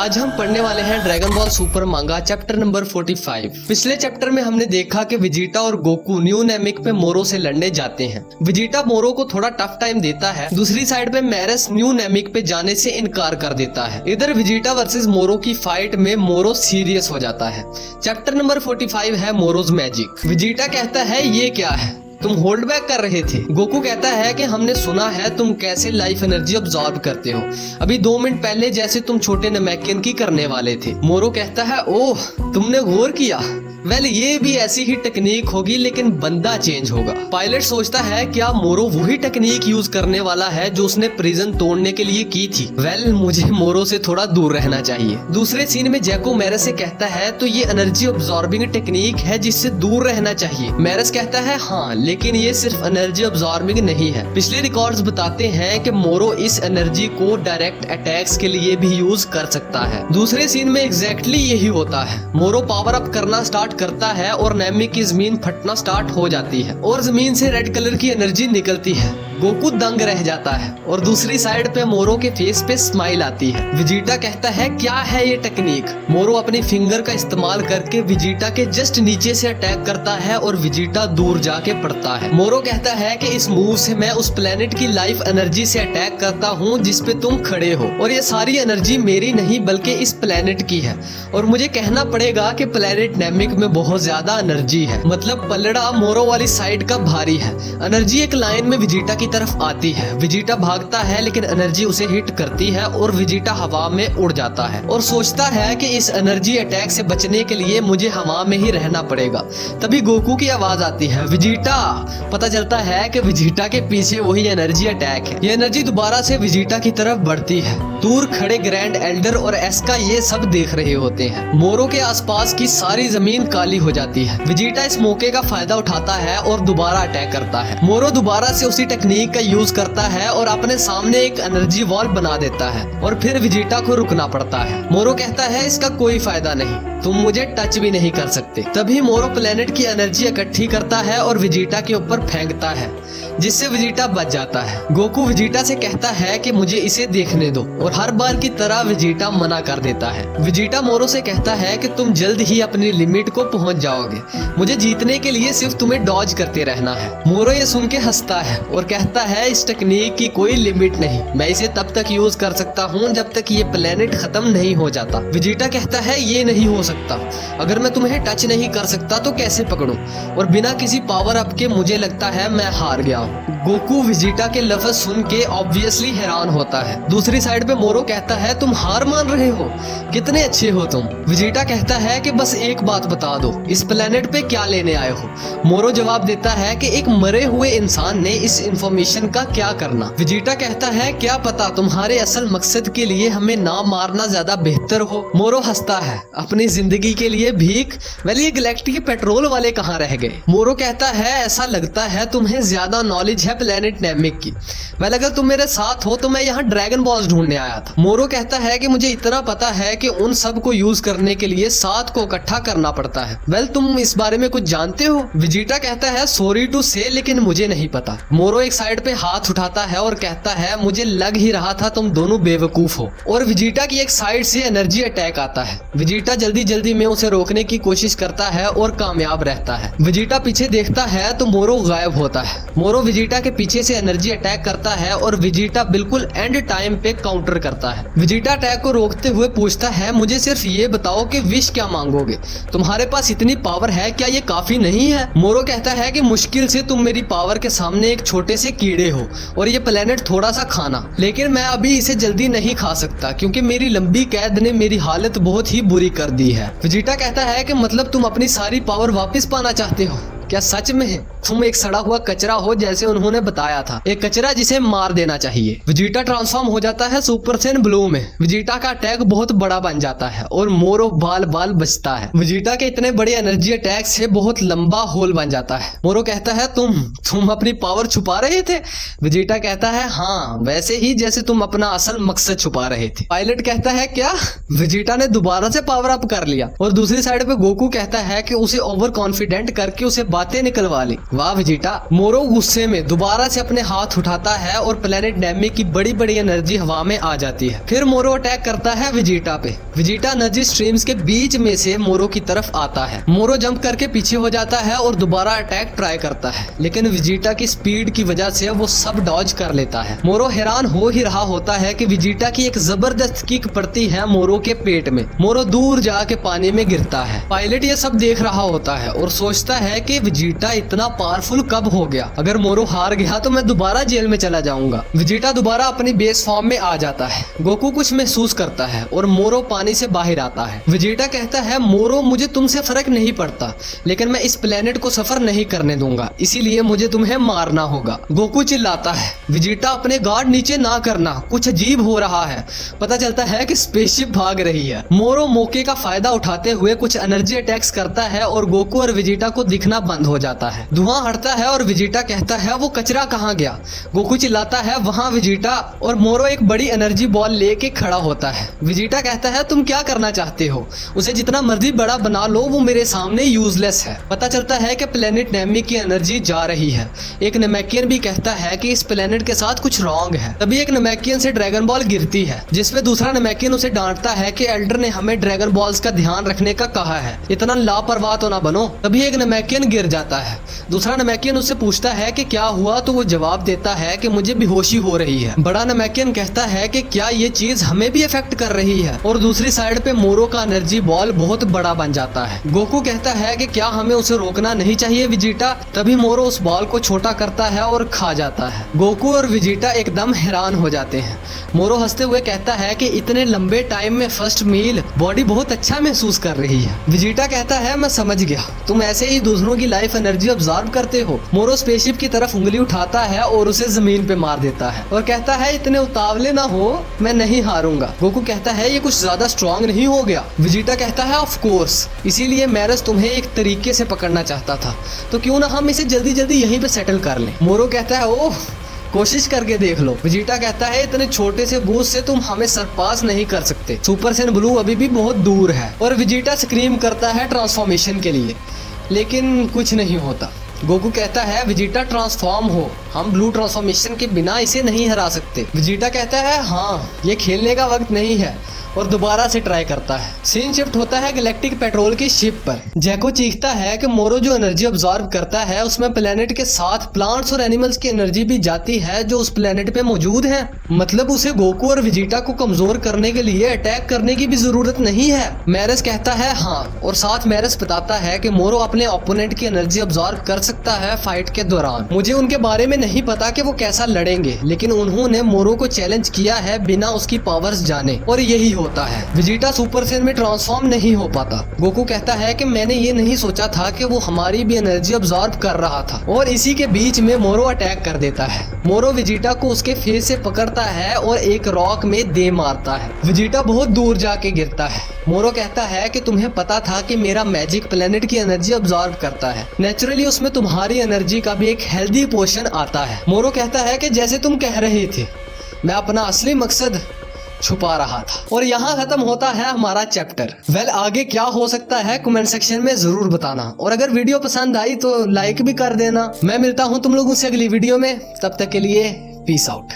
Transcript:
आज हम पढ़ने वाले हैं ड्रैगन बॉल सुपर मांगा चैप्टर नंबर 45। पिछले चैप्टर में हमने देखा कि वेजिटा और गोकू न्यू नेमिक पे मोरो से लड़ने जाते हैं। वेजिटा मोरो को थोड़ा टफ टाइम देता है। दूसरी साइड पे मैरस न्यू नेमिक पे जाने से इनकार कर देता है। इधर वेजिटा वर्सेस मोरो की फाइट में मोरो सीरियस हो जाता है। चैप्टर नंबर 45 है मोरोज मैजिक। वेजिटा कहता है ये क्या है, तुम होल्ड बैक कर रहे थे। गोकू कहता है कि हमने सुना है तुम कैसे लाइफ एनर्जी अब्सॉर्ब करते हो, अभी 2 मिनट पहले जैसे तुम छोटे नमैकियन की करने वाले थे। मोरो कहता है ओह तुमने गौर किया, वेल ये भी ऐसी ही टेक्निक होगी लेकिन बंदा चेंज होगा। पायलट सोचता है क्या मोरो वही टेक्निक यूज करने वाला है जो उसने प्रिजन तोड़ने के लिए की थी। वेल मुझे मोरो से थोड़ा दूर रहना चाहिए। दूसरे सीन में जैको मैरस से कहता है तो ये एनर्जी अब्सॉर्बिंग टेक्निक है जिससे दूर रहना चाहिए। मैरस कहता है हाँ, लेकिन ये सिर्फ एनर्जी अब्सॉर्बिंग नहीं है। पिछले रिकॉर्ड्स बताते हैं कि मोरो इस एनर्जी को डायरेक्ट अटैक्स के लिए भी यूज कर सकता है। दूसरे सीन में एग्जैक्टली यही होता है। मोरो पावर अप करना स्टार्ट करता है और नेमिक की जमीन फटना स्टार्ट हो जाती है और जमीन से रेड कलर की एनर्जी निकलती है। गोकू दंग रह जाता है और दूसरी साइड पे मोरो के फेस पे स्माइल आती है। वेजिटा कहता है क्या है ये टेक्निक। मोरो अपनी फिंगर का इस्तेमाल करके वेजिटा के जस्ट नीचे से अटैक करता है और वेजिटा दूर जाके पड़ता है। मोरो कहता है कि इस मूव से मैं उस प्लेनेट की लाइफ एनर्जी से अटैक करता हूँ जिस पे तुम खड़े हो और ये सारी एनर्जी मेरी नहीं बल्कि इस प्लेनेट की है और मुझे कहना पड़ेगा कि प्लेनेट नेमिक में बहुत ज्यादा एनर्जी है, मतलब पलड़ा मोरो वाली साइड का भारी है। एनर्जी एक लाइन में वेजिटा की तरफ आती है। वेजिटा भागता है लेकिन एनर्जी उसे हिट करती है और वेजिटा हवा में उड़ जाता है और सोचता है कि इस एनर्जी अटैक से बचने के लिए मुझे हवा में ही रहना पड़ेगा। तभी गोकू की आवाज आती है वेजिटा। पता चलता है कि वेजिटा के पीछे वही एनर्जी अटैक है। ये एनर्जी दोबारा से वेजिटा की तरफ बढ़ती है। दूर खड़े ग्रैंड एल्डर और एस्का ये सब देख रहे होते हैं। मोरो के आसपास की सारी जमीन काली हो जाती है। वेजिटा इस मौके का फायदा उठाता है और दोबारा अटैक करता है। मोरो दोबारा से उसी टेक्निक का यूज करता है और अपने सामने एक एनर्जी वॉल बना देता है और फिर वेजिटा को रुकना पड़ता है। मोरो कहता है इसका कोई फायदा नहीं, तुम मुझे टच भी नहीं कर सकते। तभी मोरो प्लेनेट की एनर्जी इकट्ठी करता है और वेजिटा के ऊपर फेंकता है जिससे वेजिटा बच जाता है। गोकू वेजिटा से कहता है कि मुझे इसे देखने दो और हर बार की तरह वेजिटा मना कर देता है। वेजिटा मोरो से कहता है कि तुम जल्द ही अपनी लिमिट को पहुंच जाओगे, मुझे जीतने के लिए सिर्फ तुम्हें डॉज करते रहना है। मोरो ये सुन के हंसता है और कहता है इस टेक्निक की कोई लिमिट नहीं, मैं इसे तब तक यूज कर सकता हूँ जब तक ये प्लेनेट खत्म नहीं हो जाता। वेजिटा कहता है ये नहीं हो सकता, अगर मैं तुम्हें टच नहीं कर सकता तो कैसे पकड़ूं, और बिना किसी पावर अप के मुझे लगता है मैं हार गया हूँ। गोकू वेजिटा के लफ्ज सुन के ऑब्वियसली हैरान होता है। दूसरी साइड पे मोरो कहता है तुम हार मान रहे हो, कितने अच्छे हो तुम। वेजिटा कहता है कि बस एक बात बता दो, इस प्लेनेट पे क्या लेने आए हो। मोरो जवाब देता है कि एक मरे हुए इंसान ने इस इंफॉर्मेशन का क्या करना। वेजिटा कहता है क्या पता तुम्हारे असल मकसद के लिए हमें ना मारना ज्यादा बेहतर हो। मोरो हंसता है, अपनी जिंदगी के लिए भीख, वेल ये गैलेक्टिक पेट्रोल वाले कहाँ रह गए। मोरो कहता है ऐसा लगता है तुम्हें ज्यादा नॉलेज है प्लेनेट नेमिक की, वेल अगर तुम मेरे साथ हो तो मैं यहाँ ड्रैगन बॉल्स ढूंढने आया था। मोरो कहता है कि मुझे इतना पता है कि उन सब को यूज करने के लिए 7 को इकट्ठा करना पड़ता है। वेल तुम इस बारे में कुछ जानते हो। वेजिटा कहता है सॉरी टू से लेकिन मुझे नहीं पता। मोरो एक साइड पे हाथ उठाता है और कहता है मुझे लग ही रहा था तुम दोनों बेवकूफ हो, और वेजिटा की एक साइड से एनर्जी अटैक आता है। वेजिटा जल्दी जल्दी में उसे रोकने की कोशिश करता है और कामयाब रहता है। वेजिटा पीछे देखता है तो मोरो गायब होता है। मोरो वेजिटा के पीछे से एनर्जी अटैक करता है और वेजिटा बिल्कुल एंड टाइम पे काउंटर करता है। वेजिटा अटैक को रोकते हुए पूछता है मुझे सिर्फ ये बताओ कि विश क्या मांगोगे, तुम्हारे पास इतनी पावर है, क्या ये काफी नहीं है। मोरो कहता है कि मुश्किल से तुम मेरी पावर के सामने एक छोटे से कीड़े हो और ये प्लेनेट थोड़ा सा खाना, लेकिन मैं अभी इसे जल्दी नहीं खा सकता क्योंकि मेरी लंबी कैद ने मेरी हालत बहुत ही बुरी कर दी है। वेजिटा कहता है कि मतलब तुम अपनी सारी पावर वापस पाना चाहते हो, क्या सच में तुम एक सड़ा हुआ कचरा हो जैसे उन्होंने बताया था, एक कचरा जिसे मार देना चाहिए। वेजिटा ट्रांसफॉर्म हो जाता है सुपर सैन ब्लू में। वेजिटा का अटैक बहुत बड़ा बन जाता है और मोरो बाल बाल बचता है। वेजिटा के इतने बड़े एनर्जी अटैक से बहुत लंबा होल बन जाता है। मोरो कहता है तुम अपनी पावर छुपा रहे थे। वेजिटा कहता है हाँ, वैसे ही जैसे तुम अपना असल मकसद छुपा रहे थे। पायलट कहता है क्या, वेजिटा ने दोबारा से पावर अप कर लिया। और दूसरी साइड पे गोकू कहता है कि उसे ओवर कॉन्फिडेंट करके उसे बातें निकलवा ली। वाह वेजिटा। मोरो गुस्से में दोबारा से अपने हाथ उठाता है और प्लेनेट नामिक की बड़ी बड़ी एनर्जी हवा में आ जाती है। फिर मोरो अटैक करता है वेजिटा पे। वेजिटा एनर्जी स्ट्रीम्स के बीच में से मोरो की तरफ आता है। मोरो जंप करके पीछे हो जाता है और दोबारा अटैक ट्राई करता है, लेकिन वेजिटा की स्पीड की वजह से वो सब डॉज कर लेता है। मोरो हैरान हो ही रहा होता है कि वेजिटा की एक जबरदस्त किक पड़ती है मोरो के पेट में। मोरो दूर जाके पानी में गिरता है। पायलट ये सब देख रहा होता है और सोचता है कि वेजिटा इतना पावरफुल कब हो गया। अगर मोरो हार गया तो मैं दोबारा जेल में चला जाऊंगा। वेजिटा दोबारा अपनी बेस फॉर्म में आ जाता है। गोकू कुछ महसूस करता है और मोरो पानी से बाहर आता है। वेजिटा कहता है, मोरो मुझे तुमसे फर्क नहीं पड़ता, लेकिन मैं इस प्लेनेट को सफर नहीं करने दूंगा, इसीलिए मुझे तुम्हें मारना होगा। गोकू चिल्लाता है, वेजिटा अपने गार्ड नीचे ना करना, कुछ अजीब हो रहा है। पता चलता है कि स्पेसशिप भाग रही है। मोरो मौके का फायदा उठाते हुए कुछ एनर्जी अटैक्स करता है और गोकू और वेजिटा को दिखना बंद हो जाता है। धुआं हटता है और वेजिटा कहता है, वो कचरा कहाँ गया। गोकू चिल्लाता है, वहाँ वेजिटा। और मोरो एक बड़ी एनर्जी बॉल लेके खड़ा होता है। वेजिटा कहता है, तुम क्या करना चाहते हो? उसे जितना मर्जी बड़ा बना लो, वो मेरे सामने यूजलेस है। पता चलता है कि प्लेनेट नामिक की एनर्जी जा रही है। एक नमैकियन भी कहता है कि इस प्लेनेट के साथ कुछ रॉन्ग है। तभी एक नमैकियन से ड्रैगन बॉल गिरती है, जिसपे दूसरा नमैकियन उसे डांटता है कि एल्डर ने हमें ड्रैगन बॉल्स का ध्यान रखने का कहा है, इतना लापरवाह तो ना बनो। तभी एक नमैकियन गिर जाता है। दूसरा नमैकियन उससे पूछता है कि क्या हुआ, तो वो जवाब देता है कि मुझे बेहोशी हो रही है। बड़ा नमैकियन कहता है कि क्या ये चीज हमें भी इफेक्ट कर रही है। और दूसरी साइड पे मोरो का एनर्जी बॉल बहुत बड़ा बन जाता है। गोकू कहता है कि क्या हमें उसे रोकना नहीं चाहिए वेजिटा। तभी मोरो उस बॉल को छोटा करता है और खा जाता है। गोकू और वेजिटा एकदम हैरान हो जाते हैं। मोरो हंसते हुए कहता है कि इतने लंबे टाइम में फर्स्ट मील, बॉडी बहुत अच्छा महसूस कर रही है। वेजिटा कहता है, मैं समझ गया, तुम ऐसे ही दूसरों की लाइफ एनर्जी ऑब्जर्व करते हो। मोरो स्पेसशिप की तरफ उंगली उठाता है और उसे जमीन पे मार देता है और कहता है, इतने उतावले ना हो, मैं नहीं हारूंगा। गोकू कहता है, ये कुछ ज्यादा स्ट्रॉन्ग नहीं हो गया। वेजिटा कहता है, ऑफ कोर्स, इसीलिए मैरस तुम्हें एक तरीके से पकड़ना चाहता था, तो क्यों ना हम इसे जल्दी जल्दी यहीं पे सेटल कर लें। मोरो कहता है, ओह, कोशिश करके देख लो। वेजिटा कहता है, इतने छोटे से बूस्ट से तुम हमें सरपास नहीं कर सकते, सुपर सैयन ब्लू अभी भी बहुत दूर है। और वेजिटा स्क्रीम करता है ट्रांसफॉर्मेशन के लिए, लेकिन कुछ नहीं होता। गोकू कहता है, वेजिटा ट्रांसफॉर्म हो, हम ब्लू ट्रांसफॉर्मेशन के बिना इसे नहीं हरा सकते। वेजिटा कहता है, हाँ, ये खेलने का वक्त नहीं है, और दोबारा से ट्राई करता है। सीन शिफ्ट होता है गैलेक्टिक पेट्रोल की शिप पर। जैको चीखता है कि मोरो जो एनर्जी ऑब्जर्व करता है उसमें प्लेनेट के साथ प्लांट्स और एनिमल्स की एनर्जी भी जाती है जो उस प्लेनेट पे मौजूद है। मतलब उसे गोकू और वेजिटा को कमजोर करने के लिए अटैक करने की भी जरूरत नहीं है। मैरस कहता है हाँ, और साथ मैरस बताता है कि मोरो अपने ओपोनेंट की एनर्जी ऑब्जर्व कर सकता है फाइट के दौरान। मुझे उनके बारे में नहीं पता कि वो कैसा लड़ेंगे, लेकिन उन्होंने मोरो को चैलेंज किया है बिना उसकी पावर्स जाने, और यही होता है। वेजिटा सुपर सैयन में ट्रांसफॉर्म नहीं हो पाता। गोकू कहता है कि मैंने ये नहीं सोचा था कि वो हमारी भी एनर्जी ऑब्जॉर्ब कर रहा था। और इसी के बीच में मोरो अटैक कर देता है। मोरो वेजिटा को उसके फेस से पकड़ता है और एक रॉक में दे मारता है। वेजिटा बहुत दूर जाके गिरता है। मोरो कहता है कि तुम्हें पता था कि मेरा मैजिक प्लेनेट की एनर्जी ऑब्जॉर्ब करता है, नेचुरली उसमें तुम्हारी एनर्जी का भी एक हेल्दी पोर्शन आता है। मोरो कहता है कि जैसे तुम कह रहे थे, मैं अपना असली मकसद छुपा रहा था। और यहाँ खत्म होता है हमारा चैप्टर। वेल, आगे क्या हो सकता है कमेंट सेक्शन में जरूर बताना, और अगर वीडियो पसंद आई तो लाइक भी कर देना। मैं मिलता हूँ तुम लोगों से अगली वीडियो में, तब तक के लिए पीस आउट।